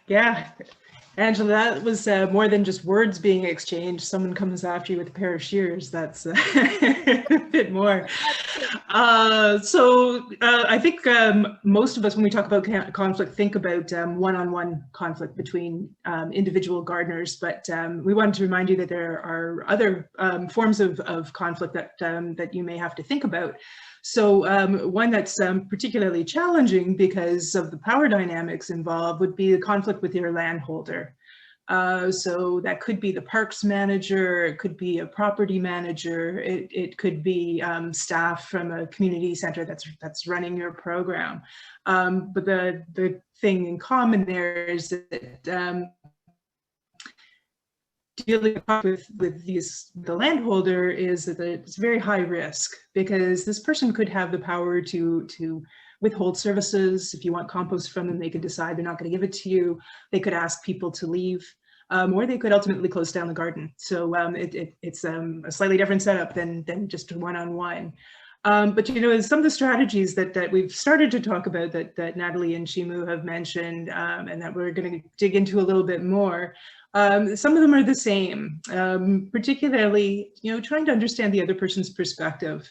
Yeah, Angela, that was more than just words being exchanged. Someone comes after you with a pair of shears. That's a bit more. I think most of us, when we talk about conflict, think about one-on-one conflict between individual gardeners. But we wanted to remind you that there are other forms of conflict that you may have to think about. So one that's particularly challenging because of the power dynamics involved would be the conflict with your landholder. So that could be the parks manager, it could be a property manager, it could be staff from a community center that's running your program. But the thing in common there is that dealing with the landholder is that it's very high risk, because this person could have the power to withhold services. If you want compost from them, they could decide they're not going to give it to you. They could ask people to leave, or they could ultimately close down the garden. So it's a slightly different setup than just one-on-one. But you know, some of the strategies that we've started to talk about that Natalie and Shimu have mentioned, and that we're going to dig into a little bit more, some of them are the same, particularly, you know, trying to understand the other person's perspective.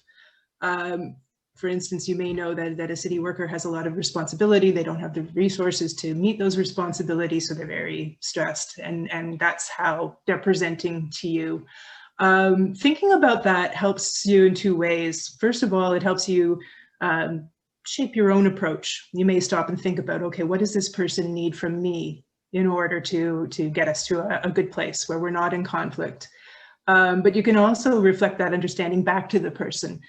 For instance, you may know that a city worker has a lot of responsibility. They don't have the resources to meet those responsibilities, so they're very stressed, and that's how they're presenting to you. Thinking about that helps you in two ways. First of all, it helps you shape your own approach. You may stop and think about, okay, what does this person need from me in order to get us to a good place where we're not in conflict? But you can also reflect that understanding back to the person.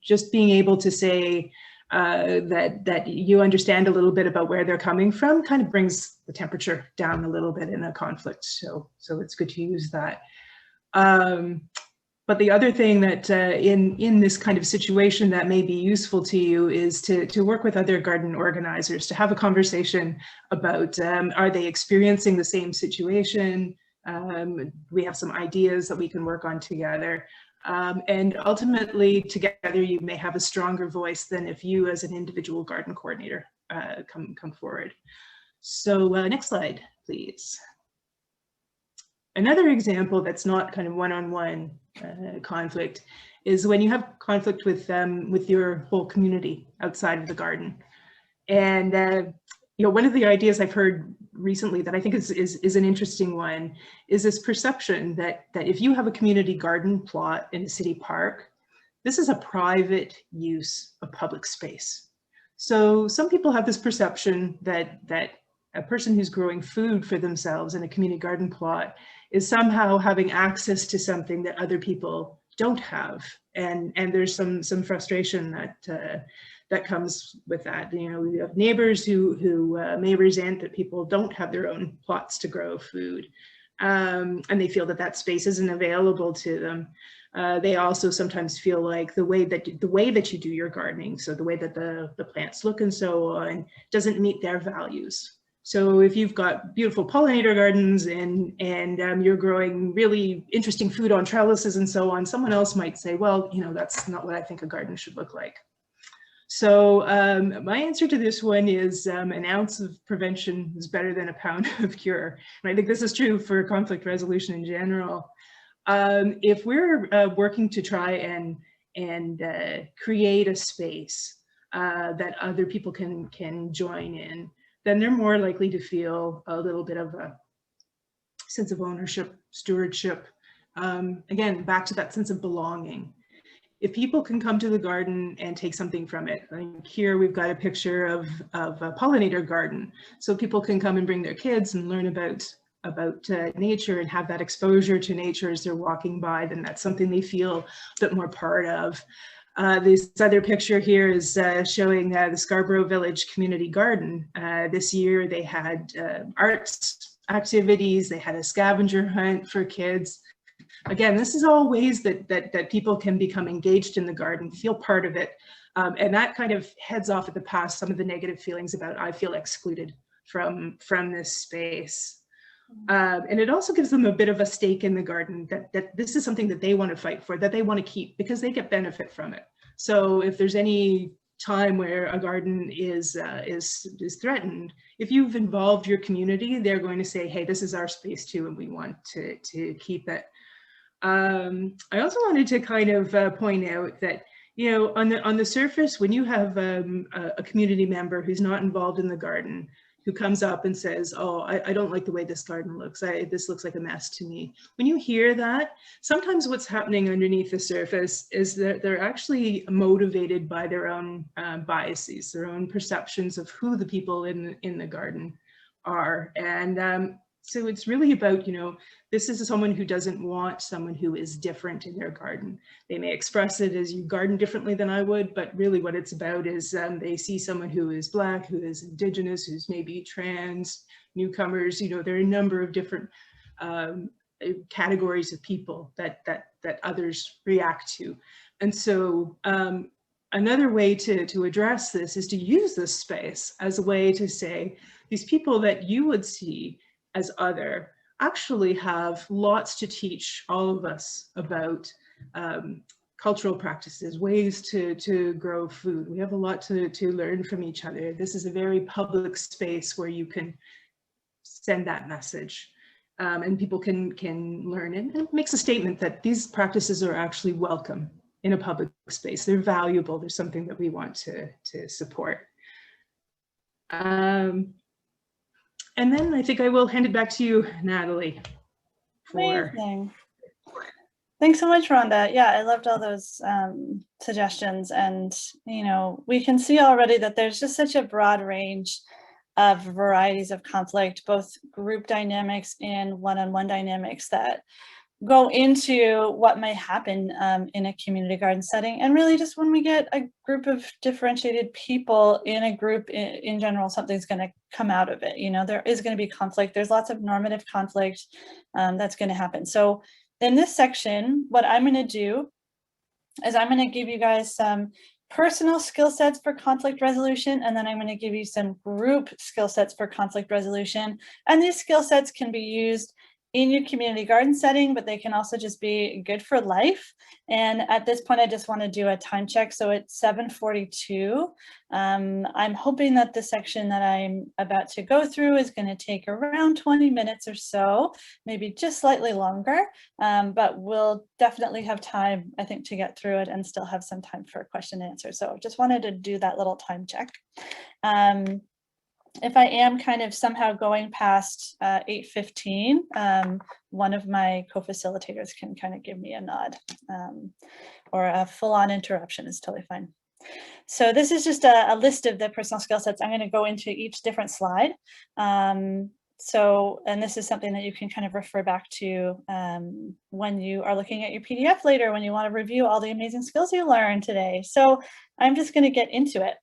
Just being able to say that you understand a little bit about where they're coming from kind of brings the temperature down a little bit in a conflict. So it's good to use that. But the other thing that in this kind of situation that may be useful to you is to work with other garden organizers, to have a conversation about, are they experiencing the same situation? We have some ideas that we can work on together. And ultimately, together, you may have a stronger voice than if you as an individual garden coordinator come forward. So next slide, please. Another example that's not kind of one-on-one conflict is when you have conflict with your whole community outside of the garden. And you know, one of the ideas I've heard recently that I think is an interesting one is this perception that if you have a community garden plot in a city park, this is a private use of public space. So some people have this perception that a person who's growing food for themselves in a community garden plot is somehow having access to something that other people don't have, and there's some frustration that comes with that. You know, we have neighbors who may resent that people don't have their own plots to grow food, and they feel that space isn't available to them. They also sometimes feel like the way that you do your gardening, so the way that the plants look and so on, doesn't meet their values. So if you've got beautiful pollinator gardens and you're growing really interesting food on trellises and so on, someone else might say, well, you know, that's not what I think a garden should look like. So my answer to this one is an ounce of prevention is better than a pound of cure. And I think this is true for conflict resolution in general. If we're working to try and create a space that other people can join in, then they're more likely to feel a little bit of a sense of ownership, stewardship. Again, back to that sense of belonging. If people can come to the garden and take something from it, like here we've got a picture of a pollinator garden. So people can come and bring their kids and learn about nature and have that exposure to nature as they're walking by, then that's something they feel a bit more part of. This other picture here is showing the Scarborough Village Community Garden. This year they had arts activities, they had a scavenger hunt for kids. Again, this is all ways that people can become engaged in the garden, feel part of it, and that kind of heads off at the pass some of the negative feelings about I feel excluded from this space. And it also gives them a bit of a stake in the garden, that this is something that they want to fight for, that they want to keep because they get benefit from it. So if there's any time where a garden is threatened, if you've involved your community, they're going to say, hey, this is our space too, and we want to keep it. I also wanted to kind of point out that, you know, on the surface, when you have a community member who's not involved in the garden, who comes up and says, oh, I don't like the way this garden looks. This looks like a mess to me. When you hear that, sometimes what's happening underneath the surface is that they're actually motivated by their own biases, their own perceptions of who the people in the garden are. And so it's really about, you know, this is someone who doesn't want someone who is different in their garden. They may express it as, you garden differently than I would, but really what it's about is they see someone who is Black, who is Indigenous, who's maybe trans, newcomers. You know, there are a number of different categories of people that others react to. And so another way to address this is to use this space as a way to say, these people that you would see as other actually have lots to teach all of us about cultural practices, ways to grow food. We have a lot to learn from each other. This is a very public space where you can send that message and people can learn, and it makes a statement that these practices are actually welcome in a public space. They're valuable. They're something that we want to support. And then I think I will hand it back to you, Natalie. Amazing. Thanks so much, Rhonda. Yeah, I loved all those suggestions. And, you know, we can see already that there's just such a broad range of varieties of conflict, both group dynamics and one-on-one dynamics that go into what may happen in a community garden setting. And really just when we get a group of differentiated people in a group in general, something's going to come out of it. You know, there is going to be conflict. There's lots of normative conflict that's going to happen. So in this section, what I'm going to do is I'm going to give you guys some personal skill sets for conflict resolution, and then I'm going to give you some group skill sets for conflict resolution. And these skill sets can be used in your community garden setting, but they can also just be good for life. And at this point, I just want to do a time check. So it's 7:42. I'm hoping that the section that I'm about to go through is going to take around 20 minutes or so, maybe just slightly longer, but we'll definitely have time, I think, to get through it and still have some time for question and answer. So just wanted to do that little time check. If I am kind of somehow going past 8:15, one of my co-facilitators can kind of give me a nod, or a full-on interruption is totally fine. So this is just a list of the personal skill sets. I'm going to go into each different slide. And this is something that you can kind of refer back to when you are looking at your PDF later, when you want to review all the amazing skills you learned today. So I'm just going to get into it.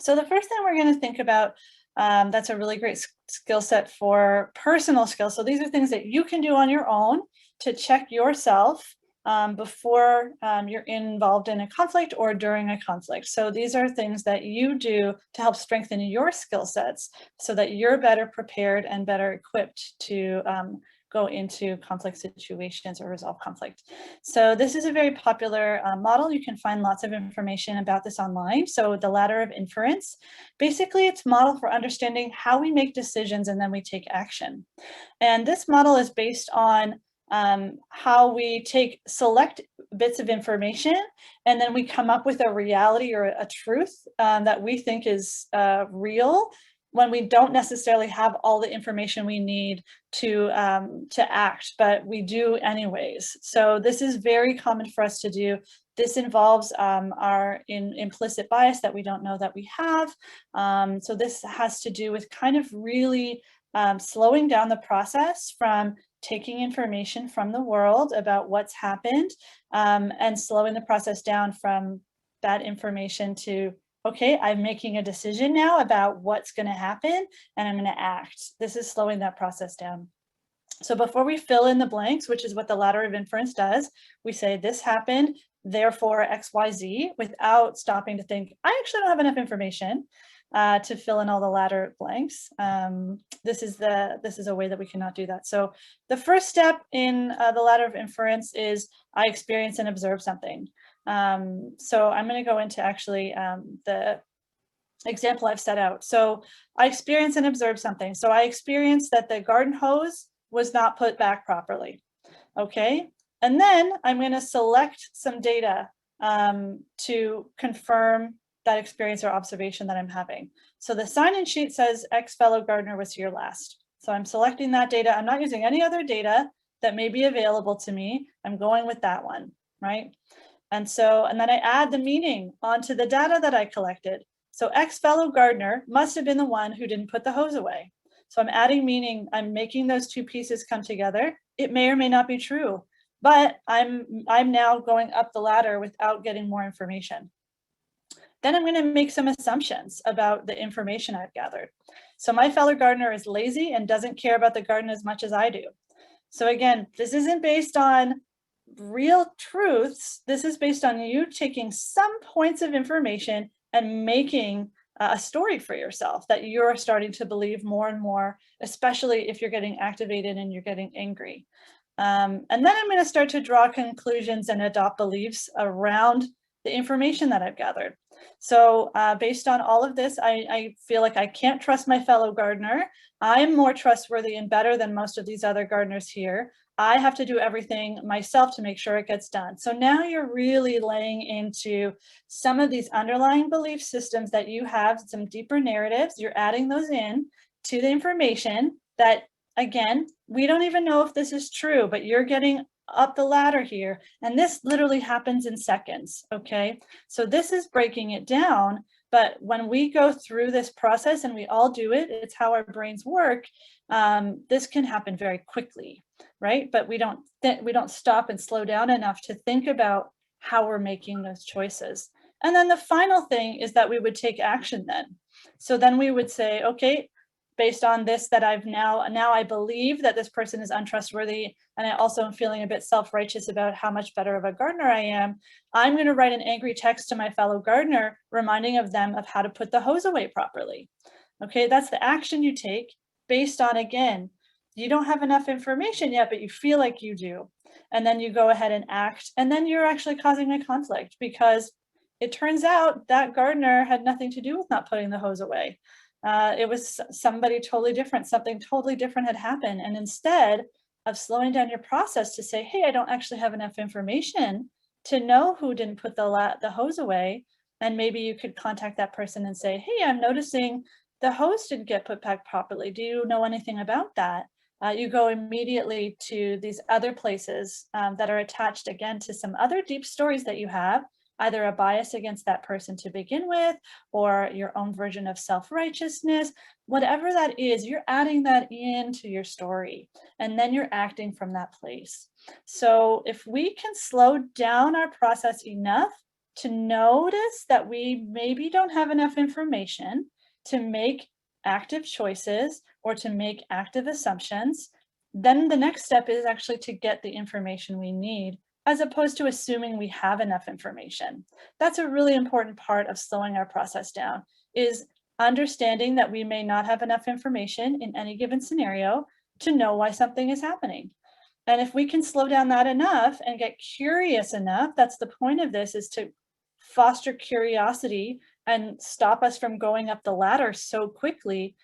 So the first thing we're going to think about, that's a really great skill set for personal skills. So these are things that you can do on your own to check yourself before you're involved in a conflict or during a conflict. So these are things that you do to help strengthen your skill sets so that you're better prepared and better equipped to go into conflict situations or resolve conflict. So this is a very popular model. You can find lots of information about this online. So the ladder of inference, basically it's a model for understanding how we make decisions and then we take action. And this model is based on how we take select bits of information and then we come up with a reality or a truth that we think is real, when we don't necessarily have all the information we need to act, but we do anyways. So this is very common for us to do. This involves our implicit bias that we don't know that we have. So this has to do with kind of really slowing down the process from taking information from the world about what's happened and slowing the process down from that information to, okay, I'm making a decision now about what's going to happen and I'm going to act. This is slowing that process down. So before we fill in the blanks, which is what the ladder of inference does, we say this happened, therefore X, Y, Z, without stopping to think, I actually don't have enough information to fill in all the ladder blanks. This is a way that we cannot do that. So the first step in the ladder of inference is I experience and observe something. So I'm going to go into actually the example I've set out. So I experienced and observed something. So I experienced that the garden hose was not put back properly. Okay. And then I'm going to select some data to confirm that experience or observation that I'm having. So the sign-in sheet says X fellow gardener was here last. So I'm selecting that data. I'm not using any other data that may be available to me. I'm going with that one, right? And then I add the meaning onto the data that I collected. So X fellow gardener must have been the one who didn't put the hose away. So I'm adding meaning, I'm making those two pieces come together. It may or may not be true, but I'm now going up the ladder without getting more information. Then I'm going to make some assumptions about the information I've gathered. So my fellow gardener is lazy and doesn't care about the garden as much as I do. So again, this isn't based on real truths. This is based on you taking some points of information and making a story for yourself that you're starting to believe more and more, especially if you're getting activated and you're getting angry. And then I'm going to start to draw conclusions and adopt beliefs around the information that I've gathered. So based on all of this, I feel like I can't trust my fellow gardener. I'm more trustworthy and better than most of these other gardeners here. I have to do everything myself to make sure it gets done. So now you're really laying into some of these underlying belief systems that you have, some deeper narratives. You're adding those in to the information that, again, we don't even know if this is true, but you're getting up the ladder here. And this literally happens in seconds, okay? So this is breaking it down. But when we go through this process, and we all do it, it's how our brains work, this can happen very quickly, right? But we don't stop and slow down enough to think about how we're making those choices. And then the final thing is that we would take action then. So then we would say, okay, based on this, that I've now I believe that this person is untrustworthy, and I also am feeling a bit self-righteous about how much better of a gardener I am, I'm going to write an angry text to my fellow gardener, reminding of them of how to put the hose away properly. Okay, that's the action you take based on, again, you don't have enough information yet, but you feel like you do. And then you go ahead and act, and then you're actually causing a conflict, because it turns out that gardener had nothing to do with not putting the hose away. It was somebody totally different, something totally different had happened. And instead of slowing down your process to say, hey, I don't actually have enough information to know who didn't put the hose away, and maybe you could contact that person and say, hey, I'm noticing the hose didn't get put back properly. Do you know anything about that? You go immediately to these other places that are attached, again, to some other deep stories that you have, either a bias against that person to begin with, or your own version of self-righteousness, whatever that is, you're adding that into your story, and then you're acting from that place. So if we can slow down our process enough to notice that we maybe don't have enough information to make active choices or to make active assumptions, then the next step is actually to get the information we need, as opposed to assuming we have enough information. That's a really important part of slowing our process down, is understanding that we may not have enough information in any given scenario to know why something is happening. And if we can slow down that enough and get curious enough, that's the point of this, is to foster curiosity and stop us from going up the ladder so quickly.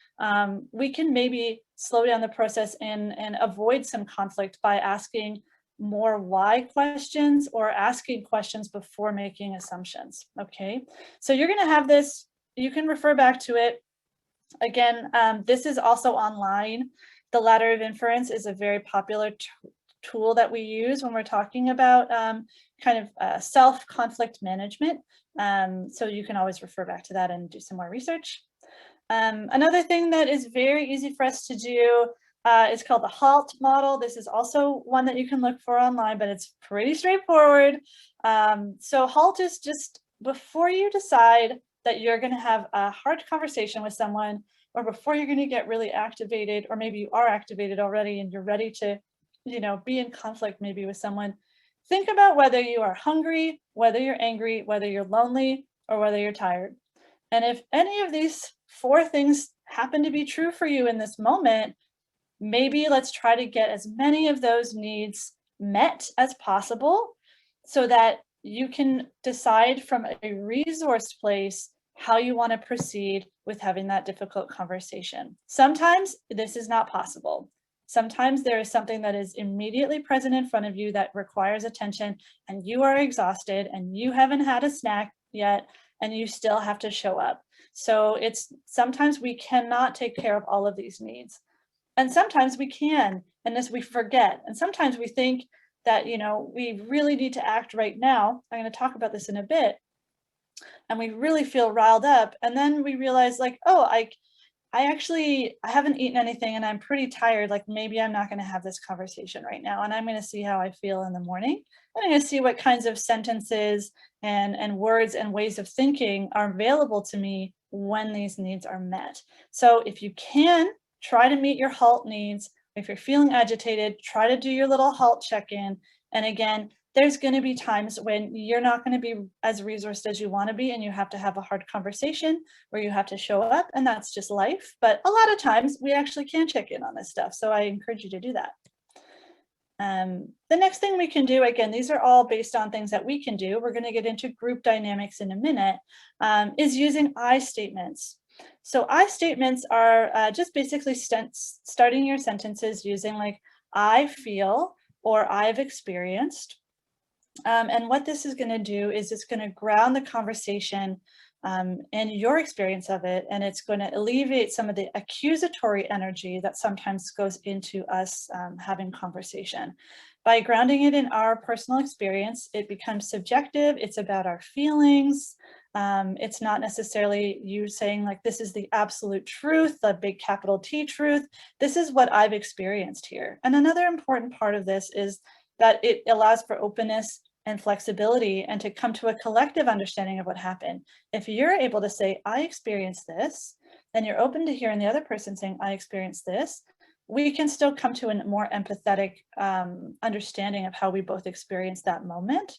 We can maybe slow down the process and avoid some conflict by asking more why questions, or asking questions before making assumptions. Okay, so you're going to have this, you can refer back to it. Again, this is also online. The ladder of inference is a very popular tool that we use when we're talking about kind of self-conflict management. So you can always refer back to that and do some more research. Another thing that is very easy for us to do is called the Halt model. This is also one that you can look for online, but it's pretty straightforward. So Halt is just before you decide that you're going to have a hard conversation with someone, or before you're going to get really activated, or maybe you are activated already and you're ready to, be in conflict maybe with someone, think about whether you are hungry, whether you're angry, whether you're lonely, or whether you're tired. And if any of these 4 things happen to be true for you in this moment, maybe let's try to get as many of those needs met as possible, so that you can decide from a resource place how you want to proceed with having that difficult conversation. Sometimes this is not possible. Sometimes there is something that is immediately present in front of you that requires attention, and you are exhausted and you haven't had a snack yet, and you still have to show up. So sometimes we cannot take care of all of these needs. And sometimes we can, and as we forget, and sometimes we think that, we really need to act right now. I'm going to talk about this in a bit. And we really feel riled up. And then we realize, like, oh, I haven't eaten anything and I'm pretty tired. Like, maybe I'm not going to have this conversation right now. And I'm going to see how I feel in the morning. I'm going to see what kinds of sentences and words and ways of thinking are available to me when these needs are met. So if you can, try to meet your HALT needs. If you're feeling agitated, try to do your little HALT check-in. And again, there's going to be times when you're not going to be as resourced as you want to be, and you have to have a hard conversation where you have to show up, and that's just life. But a lot of times we actually can check in on this stuff. So I encourage you to do that. The next thing we can do, again, these are all based on things that we can do. We're going to get into group dynamics in a minute, is using I statements. So I statements are just basically starting your sentences using like I feel or I've experienced. And what this is going to do is it's going to ground the conversation in your experience of it, and it's going to alleviate some of the accusatory energy that sometimes goes into us having conversation. By grounding it in our personal experience, it becomes subjective. It's about our feelings. It's not necessarily you saying like, this is the absolute truth, the big capital T truth. This is what I've experienced here. And another important part of this is that it allows for openness and flexibility and to come to a collective understanding of what happened. If you're able to say, I experienced this, and you're open to hearing the other person saying, I experienced this, we can still come to a more empathetic understanding of how we both experienced that moment.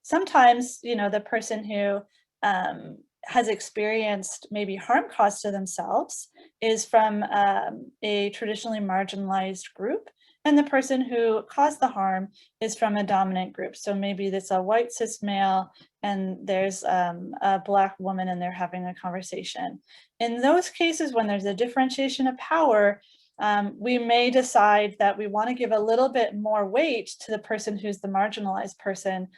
Sometimes, the person who has experienced maybe harm caused to themselves is from a traditionally marginalized group, and the person who caused the harm is from a dominant group. So maybe it's a white cis male and there's a Black woman and they're having a conversation. In those cases, when there's a differentiation of power, we may decide that we want to give a little bit more weight to the person who's the marginalized person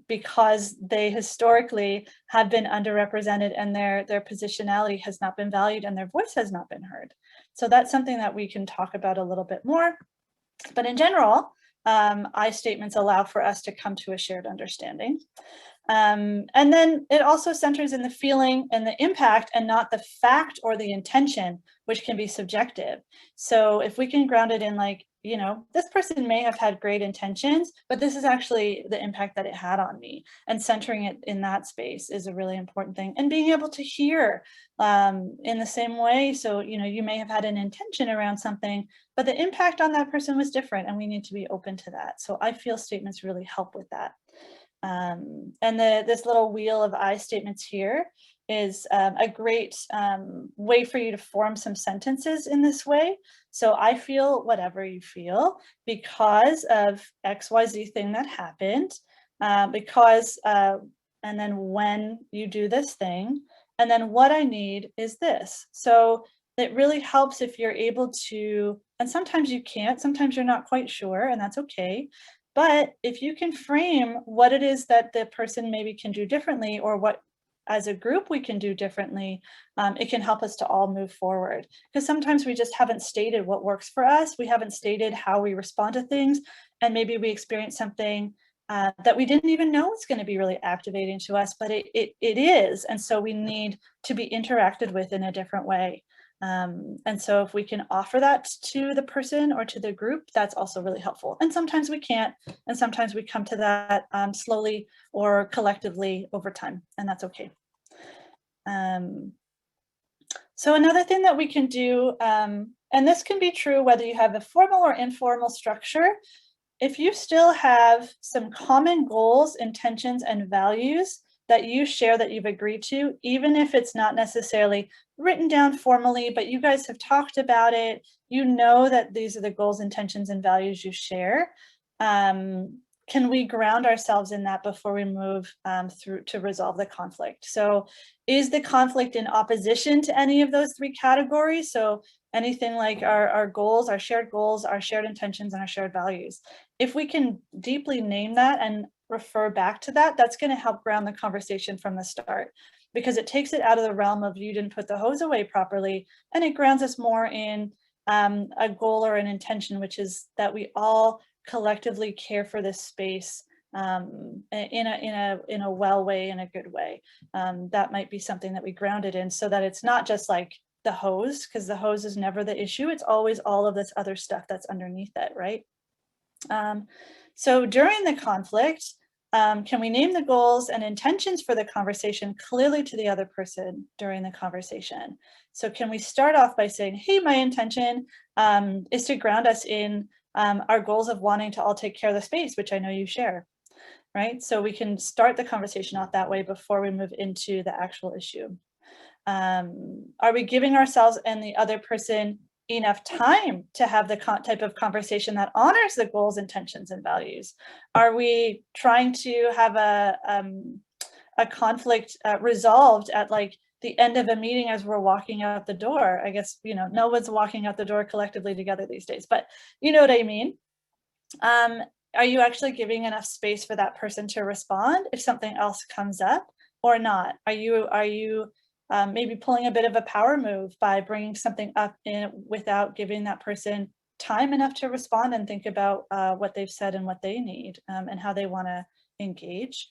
because they historically have been underrepresented and their positionality has not been valued and their voice has not been heard. So that's something that we can talk about a little bit more. But in general, I statements allow for us to come to a shared understanding. And then it also centers in the feeling and the impact and not the fact or the intention, which can be subjective. So if we can ground it in like, this person may have had great intentions, but this is actually the impact that it had on me, and centering it in that space is a really important thing. And being able to hear in the same way. So, you may have had an intention around something, but the impact on that person was different, and we need to be open to that. So I feel statements really help with that. And this little wheel of I statements here is a great way for you to form some sentences in this way. So I feel whatever you feel because of XYZ thing that happened, because, and then when you do this thing, and then what I need is this. So it really helps if you're able to, and sometimes you can't, sometimes you're not quite sure, and that's okay. But if you can frame what it is that the person maybe can do differently, or what as a group we can do differently, it can help us to all move forward. Because sometimes we just haven't stated what works for us. We haven't stated how we respond to things. And maybe we experience something that we didn't even know was going to be really activating to us, but it is. And so we need to be interacted with in a different way. And so if we can offer that to the person or to the group, that's also really helpful. And sometimes we can't, and sometimes we come to that slowly or collectively over time, and that's okay. So another thing that we can do, and this can be true whether you have a formal or informal structure, if you still have some common goals, intentions, and values that you share that you've agreed to, even if it's not necessarily written down formally, but you guys have talked about it, that these are the goals, intentions, and values you share. can we ground ourselves in that before we move through to resolve the conflict? So is the conflict in opposition to any of those three categories? So anything like our goals, our shared intentions, and our shared values. If we can deeply name that and refer back to that, that's going to help ground the conversation from the start, because it takes it out of the realm of you didn't put the hose away properly, and it grounds us more in a goal or an intention, which is that we all collectively care for this space in a well way, in a good way. That might be something that we ground it in, so that it's not just like the hose, because the hose is never the issue. It's always all of this other stuff that's underneath it, right? So during the conflict, can we name the goals and intentions for the conversation clearly to the other person during the conversation? So can we start off by saying, hey, my intention is to ground us in our goals of wanting to all take care of the space, which I know you share, right? So we can start the conversation off that way before we move into the actual issue. Are we giving ourselves and the other person enough time to have the type of conversation that honors the goals, intentions, and values? Are we trying to have a conflict resolved at like the end of a meeting as we're walking out the door? I guess, you know, no one's walking out the door collectively together these days, but you know what I mean? Are you actually giving enough space for that person to respond if something else comes up or not? Are you maybe pulling a bit of a power move by bringing something up in without giving that person time enough to respond and think about what they've said and what they need and how they want to engage?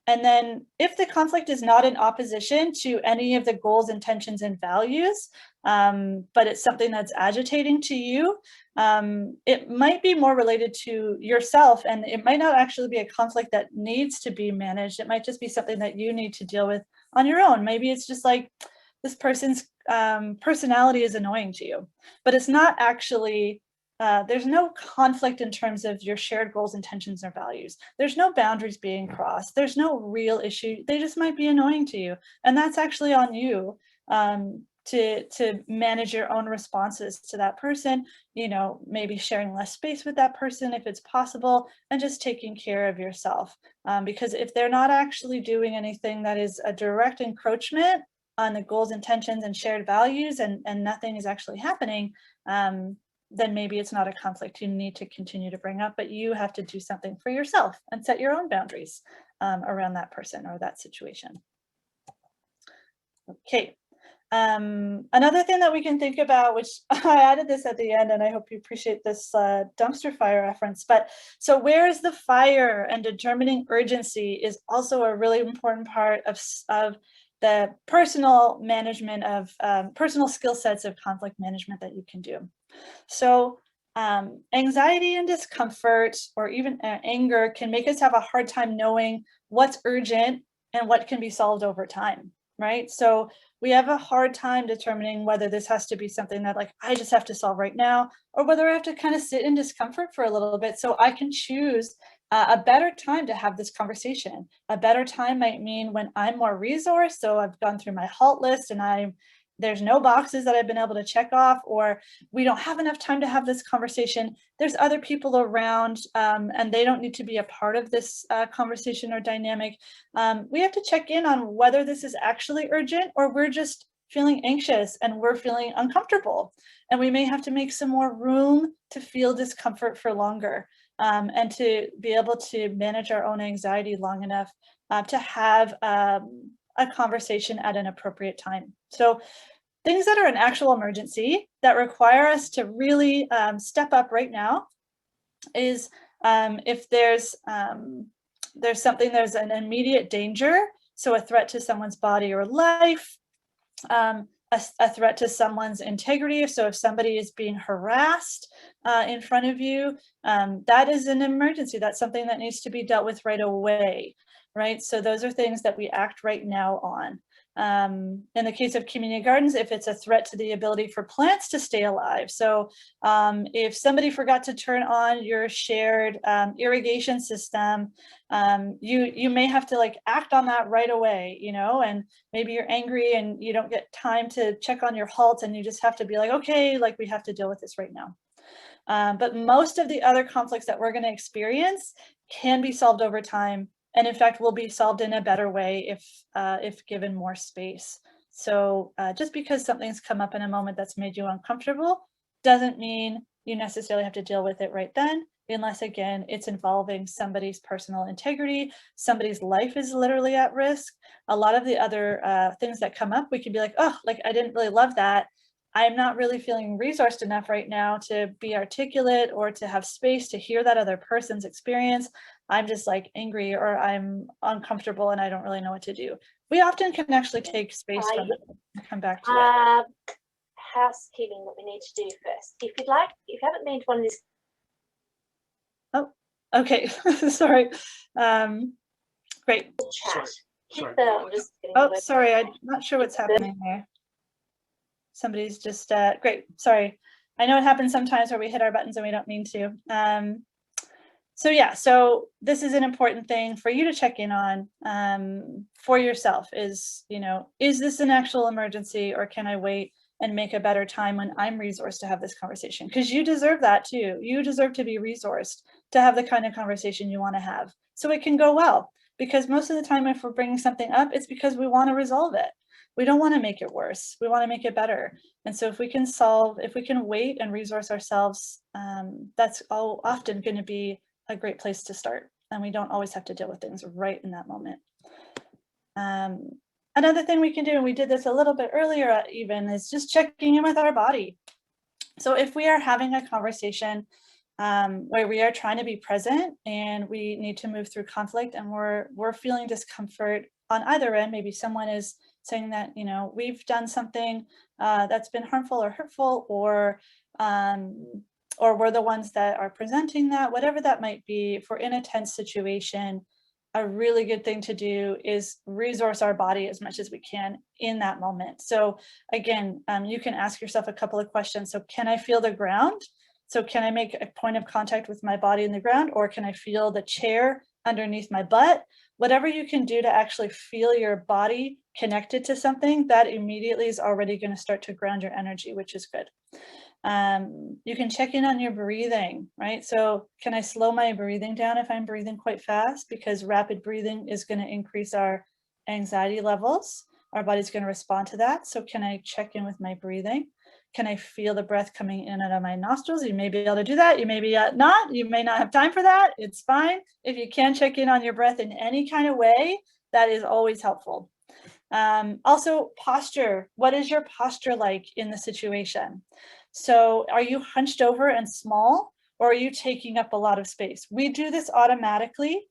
And then if the conflict is not in opposition to any of the goals, intentions, and values, but it's something that's agitating to you, it might be more related to yourself, and it might not actually be a conflict that needs to be managed. It might just be something that you need to deal with on your own. Maybe it's just like this person's personality is annoying to you, but it's not actually there's no conflict in terms of your shared goals, intentions, or values. There's no boundaries being crossed. There's no real issue. They just might be annoying to you. And that's actually on you to manage your own responses to that person, you know, maybe sharing less space with that person if it's possible, and just taking care of yourself. Because if they're not actually doing anything that is a direct encroachment on the goals, intentions, and shared values, and nothing is actually happening, then maybe it's not a conflict you need to continue to bring up, but you have to do something for yourself and set your own boundaries around that person or that situation. Okay. Another thing that we can think about, which I added this at the end, and I hope you appreciate this dumpster fire reference, but so where is the fire, and determining urgency is also a really important part of the personal management of personal skill sets of conflict management that you can do. So anxiety and discomfort, or even anger, can make us have a hard time knowing what's urgent and what can be solved over time, right? So we have a hard time determining whether this has to be something that like I just have to solve right now, or whether I have to kind of sit in discomfort for a little bit so I can choose a better time to have this conversation. A better time might mean when I'm more resourced, so I've gone through my halt list and there's no boxes that I've been able to check off, or we don't have enough time to have this conversation. There's other people around and they don't need to be a part of this conversation or dynamic. We have to check in on whether this is actually urgent, or we're just feeling anxious and we're feeling uncomfortable. And we may have to make some more room to feel discomfort for longer and to be able to manage our own anxiety long enough to have a conversation at an appropriate time. So things that are an actual emergency that require us to really step up right now is if there's an immediate danger, so a threat to someone's body or life, a threat to someone's integrity. So if somebody is being harassed in front of you, that is an emergency. That's something that needs to be dealt with right away. Right, so those are things that we act right now on. In the case of community gardens, if it's a threat to the ability for plants to stay alive. So if somebody forgot to turn on your shared irrigation system, you may have to like act on that right away, you know, and maybe you're angry and you don't get time to check on your halt, and you just have to be like, okay, like we have to deal with this right now. But most of the other conflicts that we're going to experience can be solved over time, and in fact will be solved in a better way if given more space. So just because something's come up in a moment that's made you uncomfortable doesn't mean you necessarily have to deal with it right then, unless again it's involving somebody's personal integrity, somebody's life is literally at risk. A lot of the other things that come up, we can be like, oh, like I didn't really love that. I'm not really feeling resourced enough right now to be articulate or to have space to hear that other person's experience. I'm just like angry or I'm uncomfortable and I don't really know what to do. We often can actually take space from it and come back to it. Housekeeping that we need to do first. If you'd like, if you haven't been to one of these. Oh, okay. Sorry. Great. Chat. Oh, sorry. I'm not sure what's happening there. Somebody's just, great. Sorry. I know it happens sometimes where we hit our buttons and we don't mean to. So yeah, so this is an important thing for you to check in on for yourself is, you know, is this an actual emergency or can I wait and make a better time when I'm resourced to have this conversation? Because you deserve that too. You deserve to be resourced to have the kind of conversation you want to have so it can go well. Because most of the time if we're bringing something up, it's because we want to resolve it. We don't want to make it worse. We want to make it better. And so if we can wait and resource ourselves, that's often going to be a great place to start. And we don't always have to deal with things right in that moment. Another thing we can do, and we did this a little bit earlier even, is just checking in with our body. So if we are having a conversation where we are trying to be present and we need to move through conflict and we're feeling discomfort on either end, maybe someone is saying that, you know, we've done something that's been harmful or hurtful, or we're the ones that are presenting that, whatever that might be. If we're in a tense situation, a really good thing to do is resource our body as much as we can in that moment. So again, you can ask yourself a couple of questions. So can I feel the ground? So can I make a point of contact with my body in the ground, or can I feel the chair underneath my butt? Whatever you can do to actually feel your body connected to something, that immediately is already going to start to ground your energy, which is good. You can check in on your breathing, right? So can I slow my breathing down if I'm breathing quite fast? Because rapid breathing is going to increase our anxiety levels. Our body's going to respond to that. So can I check in with my breathing? Can I feel the breath coming in and out of my nostrils? You may be able to do that. You may be not. You may not have time for that. It's fine. If you can check in on your breath in any kind of way, that is always helpful. Also, posture. What is your posture like in the situation? So are you hunched over and small, or are you taking up a lot of space? We do this automatically.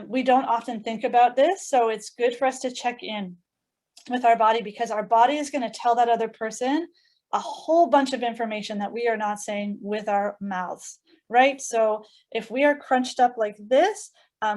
We don't often think about this. So it's good for us to check in with our body, because our body is going to tell that other person a whole bunch of information that we are not saying with our mouths, right? So if we are crunched up like this,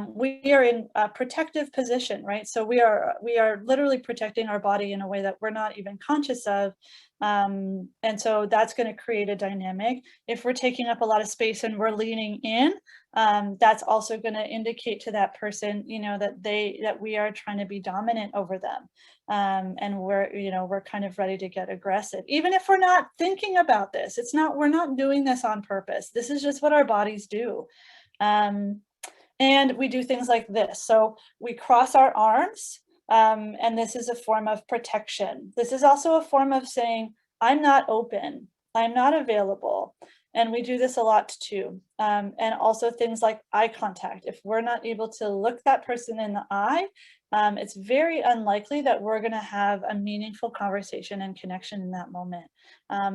we are in a protective position, right? So we are literally protecting our body in a way that we're not even conscious of. And so that's going to create a dynamic. If we're taking up a lot of space and we're leaning in, that's also going to indicate to that person, you know, that we are trying to be dominant over them. And we're kind of ready to get aggressive, even if we're not thinking about this. We're not doing this on purpose. This is just what our bodies do. And we do things like this. So we cross our arms, and this is a form of protection. This is also a form of saying, I'm not open, I'm not available. And we do this a lot too. And also things like eye contact. If we're not able to look that person in the eye, it's very unlikely that we're going to have a meaningful conversation and connection in that moment.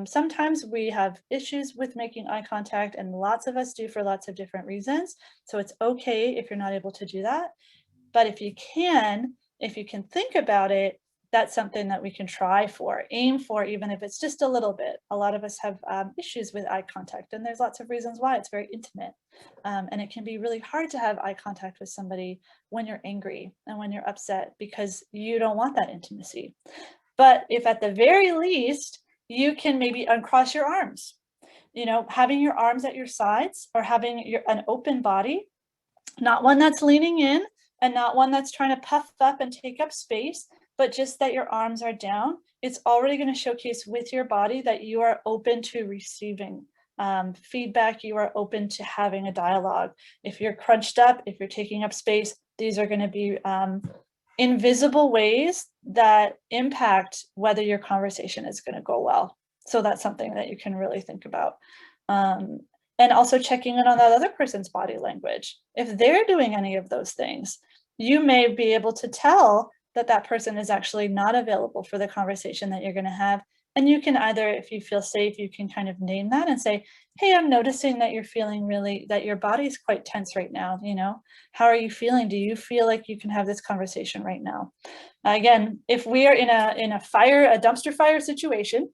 Sometimes we have issues with making eye contact, and lots of us do for lots of different reasons. So it's okay if you're not able to do that. But if you can think about it, that's something that we can try for, aim for, even if it's just a little bit. A lot of us have issues with eye contact, and there's lots of reasons why. It's very intimate. And it can be really hard to have eye contact with somebody when you're angry and when you're upset, because you don't want that intimacy. But if at the very least, you can maybe uncross your arms, you know, having your arms at your sides, or having an open body, not one that's leaning in and not one that's trying to puff up and take up space, but just that your arms are down. It's already going to showcase with your body that you are open to receiving feedback, you are open to having a dialogue. If you're crunched up, if you're taking up space, these are going to be invisible ways that impact whether your conversation is going to go well. So that's something that you can really think about. And also checking in on that other person's body language. If they're doing any of those things, you may be able to tell that that person is actually not available for the conversation that you're going to have. And you can either, if you feel safe, you can kind of name that and say, hey, I'm noticing that you're feeling that your body's quite tense right now. You know, how are you feeling? Do you feel like you can have this conversation right now? Again, if we are in a dumpster fire situation,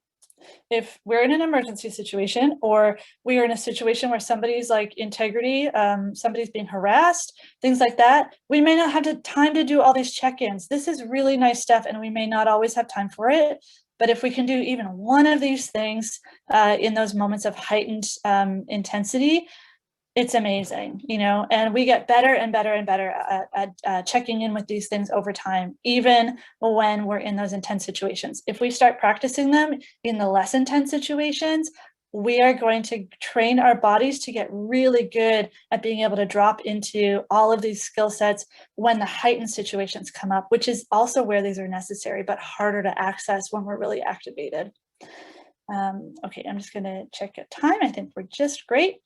if we're in an emergency situation, or we are in a situation where somebody's like integrity, somebody's being harassed, things like that, we may not have the time to do all these check-ins. This is really nice stuff, and we may not always have time for it. But if we can do even one of these things in those moments of heightened intensity, it's amazing, you know, and we get better and better and better at checking in with these things over time, even when we're in those intense situations. If we start practicing them in the less intense situations, we are going to train our bodies to get really good at being able to drop into all of these skill sets when the heightened situations come up, which is also where these are necessary, but harder to access when we're really activated. Okay, I'm just going to check your time. I think we're just great.